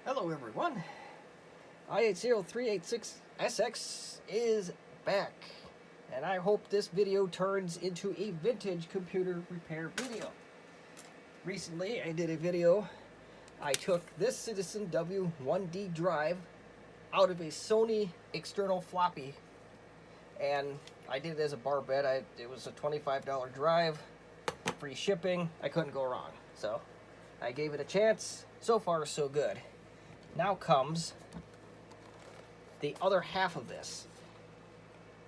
Hello everyone, i80-386SX is back, and I hope this video turns into a vintage computer repair video. Recently I did a video. I took this Citizen W1D drive out of a Sony external floppy, and I did it as a bar bed. It was a $25 drive, free shipping. I couldn't go wrong, so I gave it a chance. So far so good. Now comes the other half of this.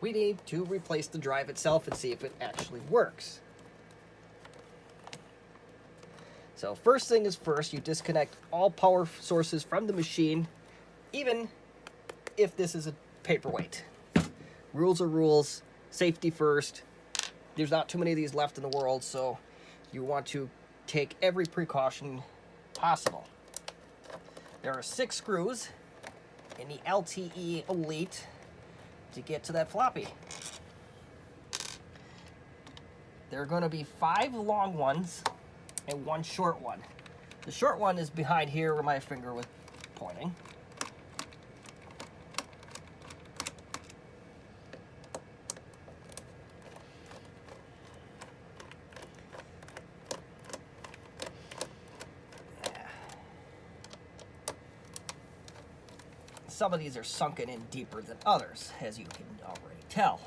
We need to replace the drive itself and see if it actually works. So first thing is first, you disconnect all power sources from the machine, even if this is a paperweight. Rules are rules, safety first. There's not too many of these left in the world, so you want to take every precaution possible. There are 6 screws in the LTE Elite to get to that floppy. There are going to be 5 long ones and 1 short one. The short one is behind here where my finger was pointing. Some of these are sunken in deeper than others, as you can already tell.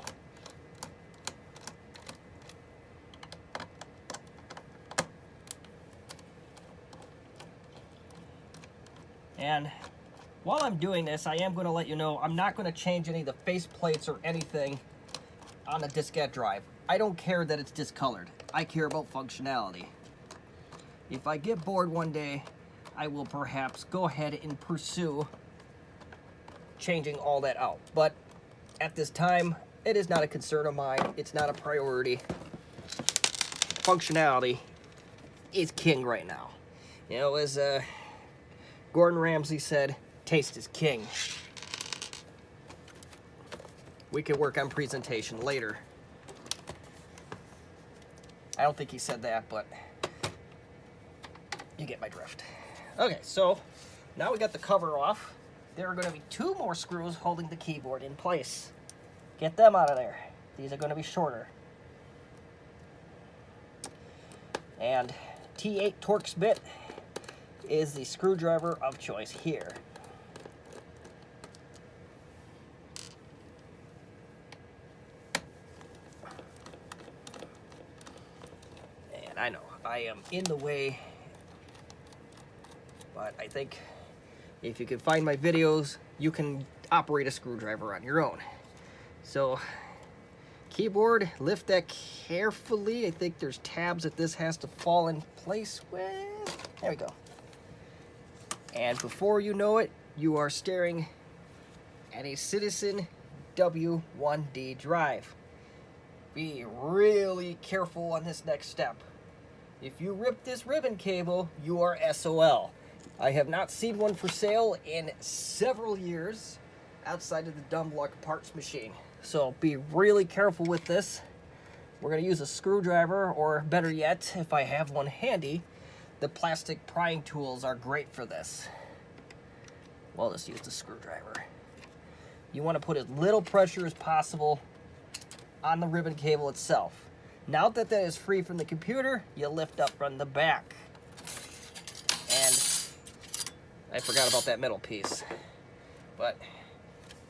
And while I'm doing this, I am going to let you know I'm not going to change any of the face plates or anything on the diskette drive. I don't care that it's discolored. I care about functionality. If I get bored one day, I will perhaps go ahead and pursue changing all that out, but at this time it is not a concern of mine. It's not a priority. Functionality is king right now. You know, as Gordon Ramsay said, taste is king. We can work on presentation later. I don't think he said that, but you get my drift. Okay, so now we got the cover off. There are going to be 2 more screws holding the keyboard in place. Get them out of there. These are going to be shorter. And T8 Torx bit is the screwdriver of choice here. And I know I am in the way, but I think if you can find my videos, you can operate a screwdriver on your own. So, keyboard, lift that carefully. I think there's tabs that this has to fall in place with. There we go. And before you know it, you are staring at a Citizen W1D drive. Be really careful on this next step. If you rip this ribbon cable, you are SOL. I have not seen one for sale in several years outside of the dumb luck parts machine. So be really careful with this. We're going to use a screwdriver, or better yet, if I have one handy, the plastic prying tools are great for this. Well, let's use the screwdriver. You want to put as little pressure as possible on the ribbon cable itself. Now that that is free from the computer, you lift up from the back. And I forgot about that middle piece, but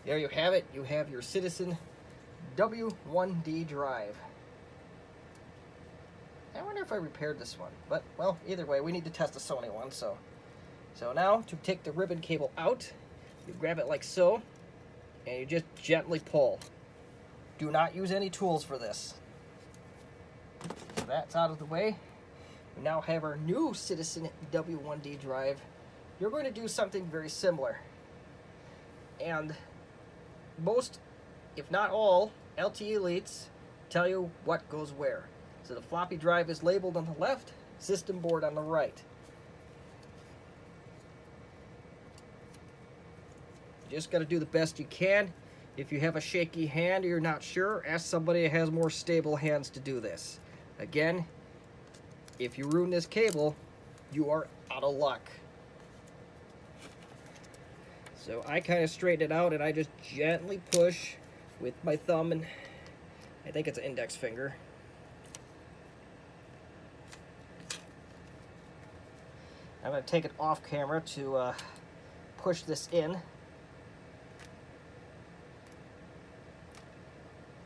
there you have it. You have your Citizen W1D drive. I wonder if I repaired this one, but well, either way, we need to test a Sony one. So now to take the ribbon cable out, you grab it like so, and you just gently pull. Do not use any tools for this. So that's out of the way. We now have our new Citizen W1D drive. You're going to do something very similar. And most, if not all, LTE Elites tell you what goes where. So the floppy drive is labeled on the left, system board on the right. You just got to do the best you can. If you have a shaky hand or you're not sure, ask somebody who has more stable hands to do this. Again, if you ruin this cable, you are out of luck. So I kind of straighten it out and I just gently push with my thumb and I think it's an index finger. I'm going to take it off camera to push this in.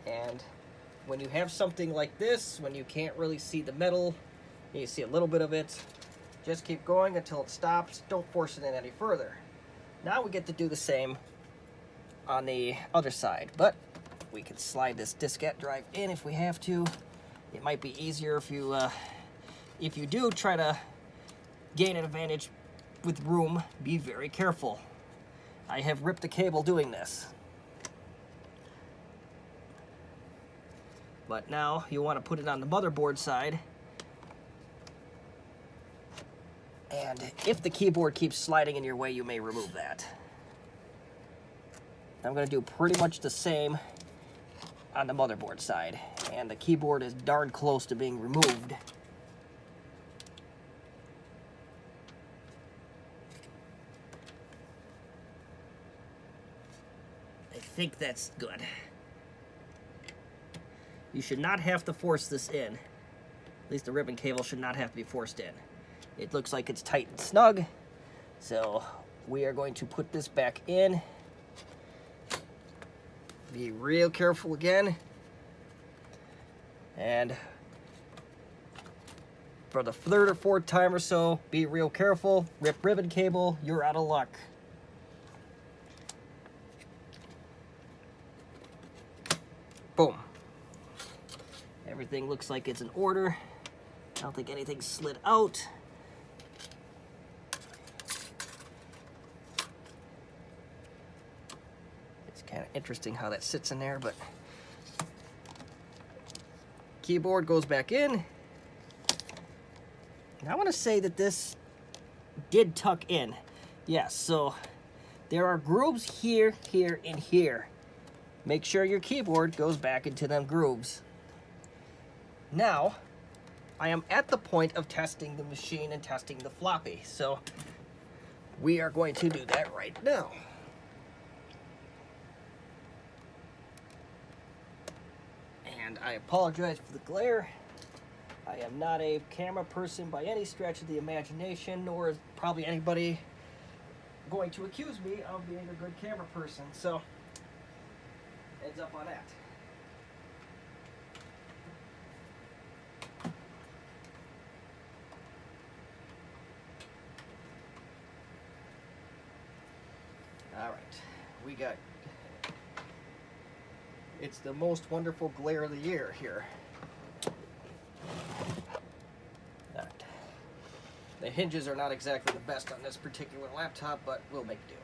And when you have something like this, when you can't really see the metal, you see a little bit of it, just keep going until it stops. Don't force it in any further. Now we get to do the same on the other side, but we can slide this diskette drive in if we have to. It might be easier if you do try to gain an advantage with room. Be very careful. I have ripped the cable doing this. But now you want to put it on the motherboard side. And if the keyboard keeps sliding in your way, you may remove that. I'm going to do pretty much the same on the motherboard side. And the keyboard is darn close to being removed. I think that's good. You should not have to force this in. At least the ribbon cable should not have to be forced in. It looks like it's tight and snug. So we are going to put this back in. Be real careful again. And for the third or fourth time or so, be real careful. Rip ribbon cable, you're out of luck. Boom. Everything looks like it's in order. I don't think anything slid out. It's kind of interesting how that sits in there, but keyboard goes back in. And I want to say that this did tuck in. Yes, so there are grooves here, here, and here. Make sure your keyboard goes back into them grooves. Now, I am at the point of testing the machine and testing the floppy, so we are going to do that right now. And I apologize for the glare. I am not a camera person by any stretch of the imagination, nor is probably anybody going to accuse me of being a good camera person, so heads up on that. All right, we got, it's the most wonderful glare of the year here. All right. The hinges are not exactly the best on this particular laptop, but we'll make do.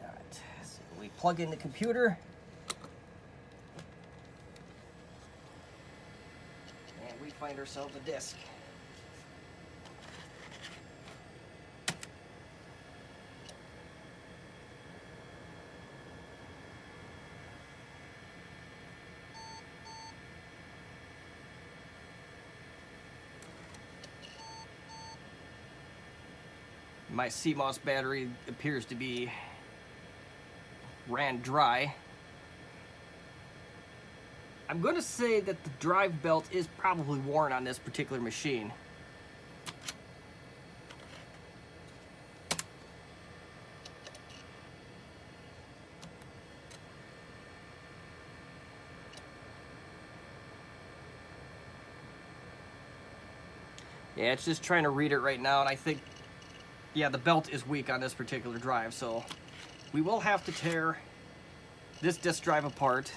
All right, so we plug in the computer. And we find ourselves a disk. My CMOS battery appears to be ran dry. I'm going to say that the drive belt is probably worn on this particular machine. Yeah, it's just trying to read it right now, and I think, yeah, the belt is weak on this particular drive, so we will have to tear this disk drive apart.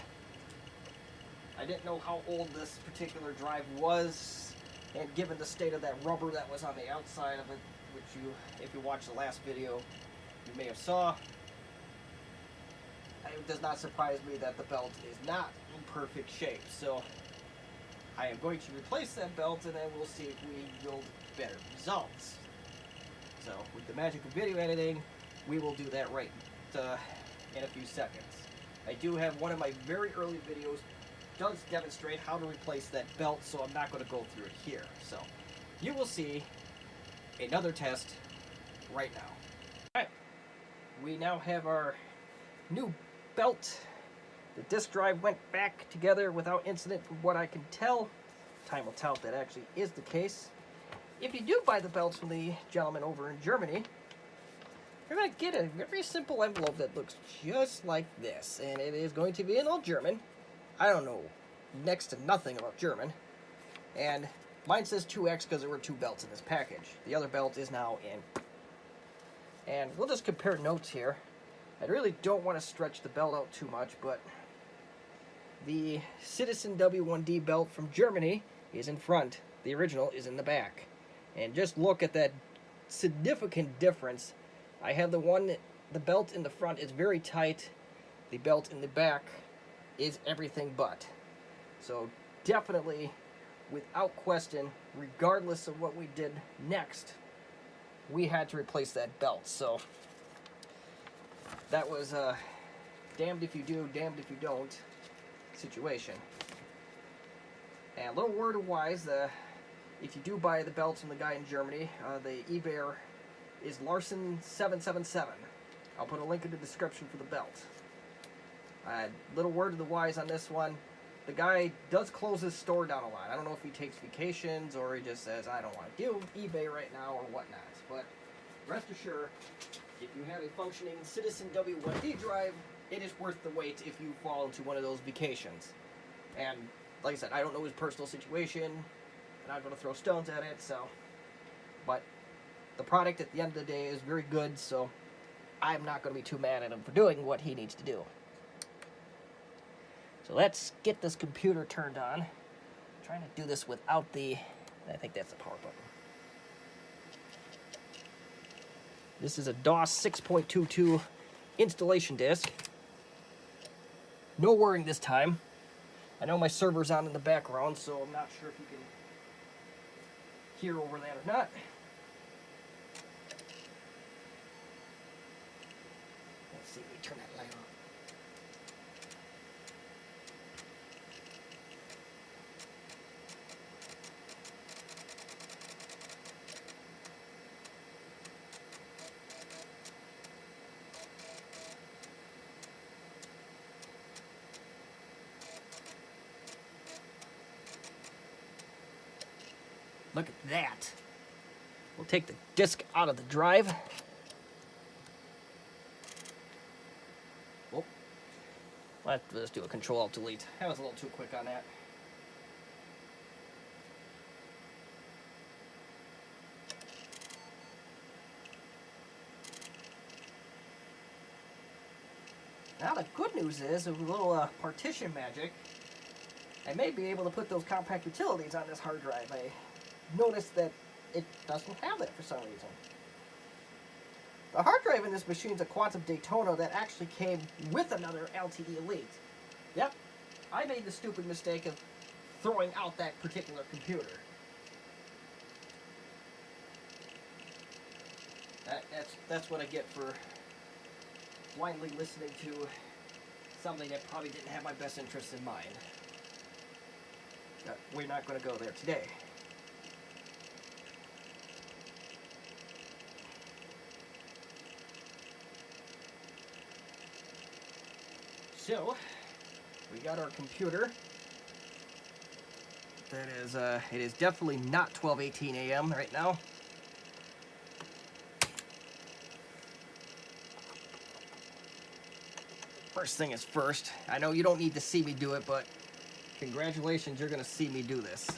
I didn't know how old this particular drive was, and given the state of that rubber that was on the outside of it, which you, if you watched the last video, you may have saw, it does not surprise me that the belt is not in perfect shape. So I am going to replace that belt, and then we'll see if we yield better results. So with the magic of video editing, we will do that right in a few seconds. I do have one of my very early videos does demonstrate how to replace that belt, so I'm not going to go through it here. So you will see another test right now. Alright, we now have our new belt. The disk drive went back together without incident from what I can tell. Time will tell if that actually is the case. If you do buy the belts from the gentleman over in Germany, you're going to get a very simple envelope that looks just like this. And it is going to be in all German. I don't know next to nothing about German. And mine says 2X because there were 2 belts in this package. The other belt is now in. And we'll just compare notes here. I really don't want to stretch the belt out too much, but the Citizen W1D belt from Germany is in front. The original is in the back. And just look at that significant difference. I have the belt in the front is very tight. The belt in the back is everything but. So definitely, without question, regardless of what we did next, we had to replace that belt. So that was a damned if you do, damned if you don't situation. And a little word of wise, if you do buy the belts from the guy in Germany, the eBay is Larson777. I'll put a link in the description for the belt. Little word of the wise on this one. The guy does close his store down a lot. I don't know if he takes vacations or he just says, I don't want to do eBay right now or whatnot. But rest assured, if you have a functioning Citizen W1D drive, it is worth the wait if you fall into one of those vacations. And like I said, I don't know his personal situation, and I'm not going to throw stones at it, so. But the product at the end of the day is very good, so I'm not going to be too mad at him for doing what he needs to do. So let's get this computer turned on. I'm trying to do this without I think that's the power button. This is a DOS 6.22 installation disk. No whirring this time. I know my server's on in the background, so I'm not sure if you can hear over that or not. Let's see, let me turn that light on. Look at that. We'll take the disk out of the drive. Oh, let's do a Control-Alt-Delete. That was a little too quick on that. Now the good news is, with a little Partition Magic, I may be able to put those Compaq utilities on this hard drive. I noticed that it doesn't have that for some reason. The hard drive in this machine is a Quantum Daytona that actually came with another LTE Elite. Yep, I made the stupid mistake of throwing out that particular computer. That's what I get for blindly listening to something that probably didn't have my best interests in mind. But we're not going to go there today. So, we got our computer. That is, it is definitely not 12:18 a.m. right now. First thing is first. I know you don't need to see me do it, but congratulations, you're going to see me do this.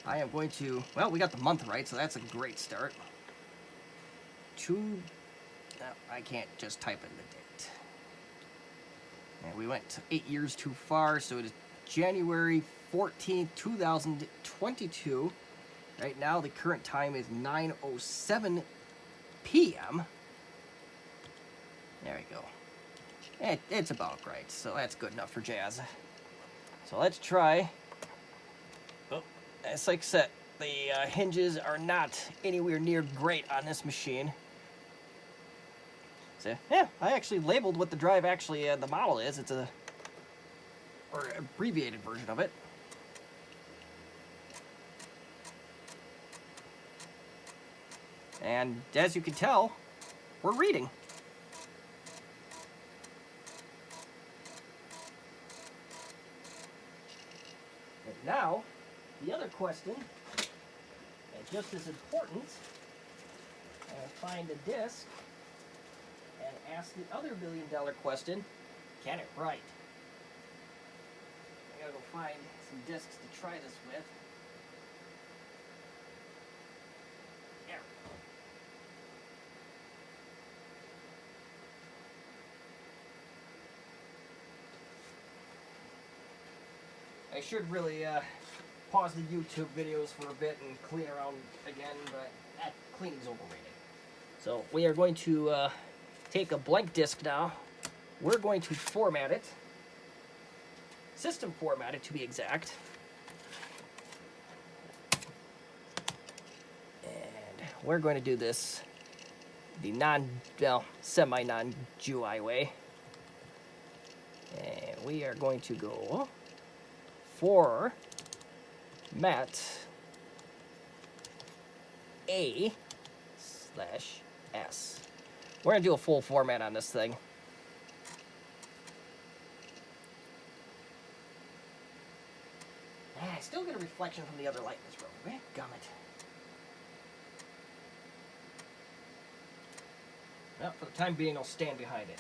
I am going to, well, we got the month right, so that's a great start. No, I can't just type in the date. And we went 8 years too far, so it is January 14th, 2022. Right now, the current time is 9:07 p.m. There we go. It's about right, so that's good enough for jazz. So let's try. Oh, as like I said, the hinges are not anywhere near great on this machine. So, yeah, I actually labeled what the drive actually, the model is. It's or abbreviated version of it. And as you can tell, we're reading. And now, the other question, and just as important, find a disc and ask the other $1 million question, can it write? I gotta go find some discs to try this with. There. I should really pause the YouTube videos for a bit and clean around again, but that cleaning's overrated. So we are going to take a blank disc now. We're going to format it. System format it to be exact. And we're going to do this the semi-non-GUI way. And we are going to go format A/S. We're going to do a full format on this thing. I still get a reflection from the other light in this room. Gummit. Well, for the time being, I'll stand behind it.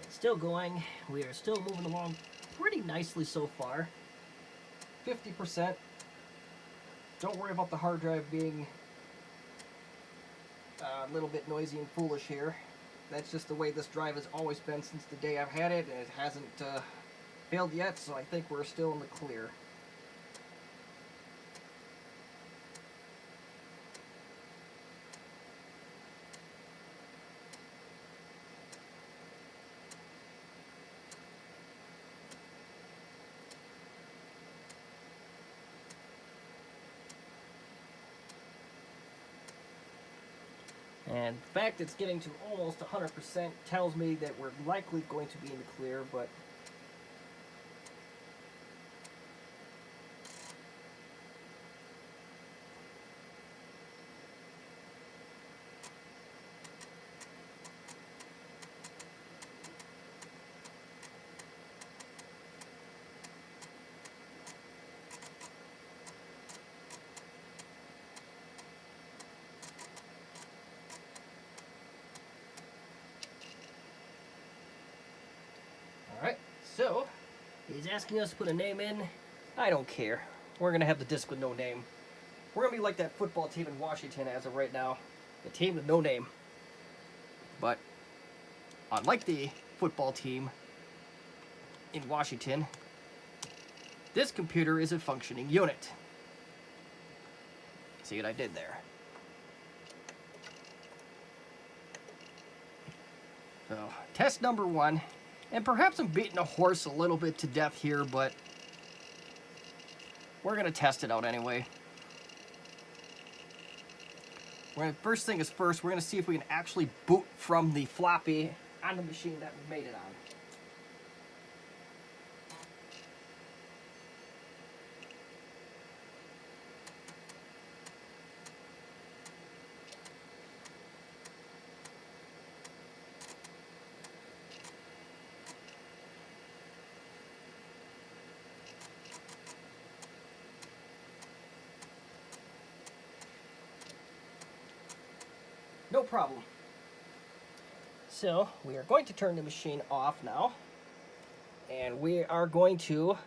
Still going. We are still moving along pretty nicely so far. 50%. Don't worry about the hard drive being a little bit noisy and foolish here. That's just the way this drive has always been since the day I've had it, and it hasn't failed yet, so I think we're still in the clear. And the fact it's getting to almost 100% tells me that we're likely going to be in the clear, but alright, so he's asking us to put a name in. I don't care. We're going to have the disc with no name. We're going to be like that football team in Washington as of right now. The team with no name. But unlike the football team in Washington, this computer is a functioning unit. See what I did there? So, test number 1. And perhaps I'm beating a horse a little bit to death here, but we're going to test it out anyway. First thing is first, we're going to see if we can actually boot from the floppy on the machine that we made it on. No problem. So we are going to turn the machine off now, and we are going to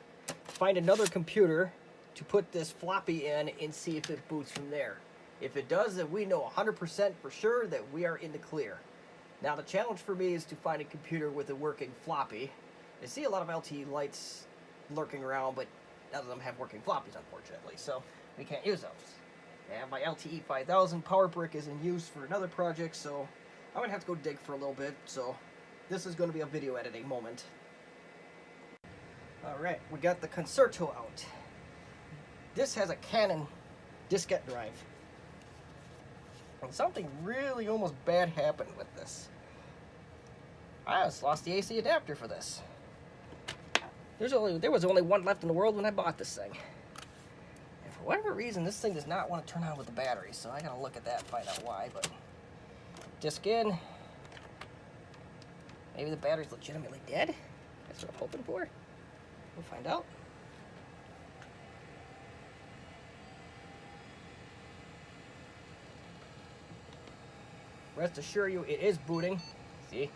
find another computer to put this floppy in and see if it boots from there. If it does, then we know 100% for sure that we are in the clear. Now the challenge for me is to find a computer with a working floppy. I see a lot of LTE lights lurking around, but none of them have working floppies, unfortunately, so we can't use those. And my LTE 5000 power brick is in use for another project, so I'm gonna have to go dig for a little bit, so this is gonna be a video editing moment. Alright, we got the Concerto out. This has a Canon diskette drive. And something really almost bad happened with this. I just lost the AC adapter for this. There was only one left in the world when I bought this thing. And for whatever reason, this thing does not want to turn on with the battery, so I gotta look at that and find out why, but disc in. Maybe the battery's legitimately dead? That's what I'm hoping for. We'll find out. Rest assure you, it is booting. See?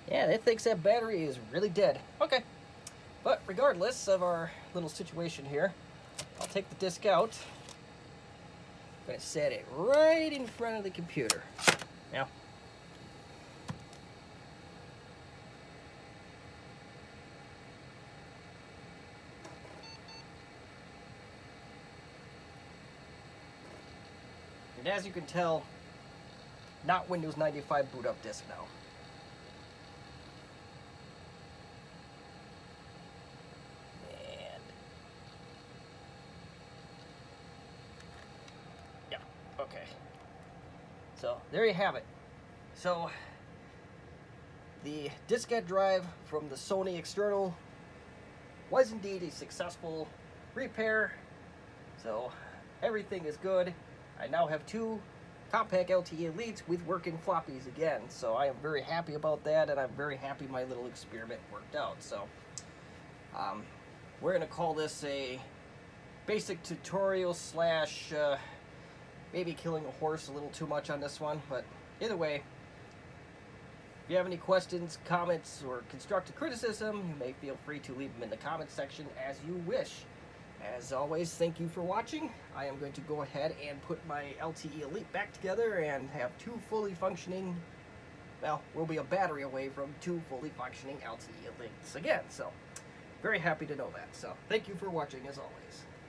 Yeah, it thinks that battery is really dead. Okay. But regardless of our little situation here, I'll take the disc out. I'm going to set it right in front of the computer. Now, and as you can tell, not Windows 95 boot up disk now. Okay, so there you have it. So the diskette drive from the Sony external was indeed a successful repair. So everything is good. I now have two Compaq LTE Elites with working floppies again. So I am very happy about that, and I'm very happy my little experiment worked out. So we're going to call this a basic tutorial slash maybe killing a horse a little too much on this one, but either way, if you have any questions, comments, or constructive criticism, you may feel free to leave them in the comments section as you wish. As always, thank you for watching. I am going to go ahead and put my LTE Elite back together and have two fully functioning, well, we'll be a battery away from two fully functioning LTE Elites again, so very happy to know that. So thank you for watching as always.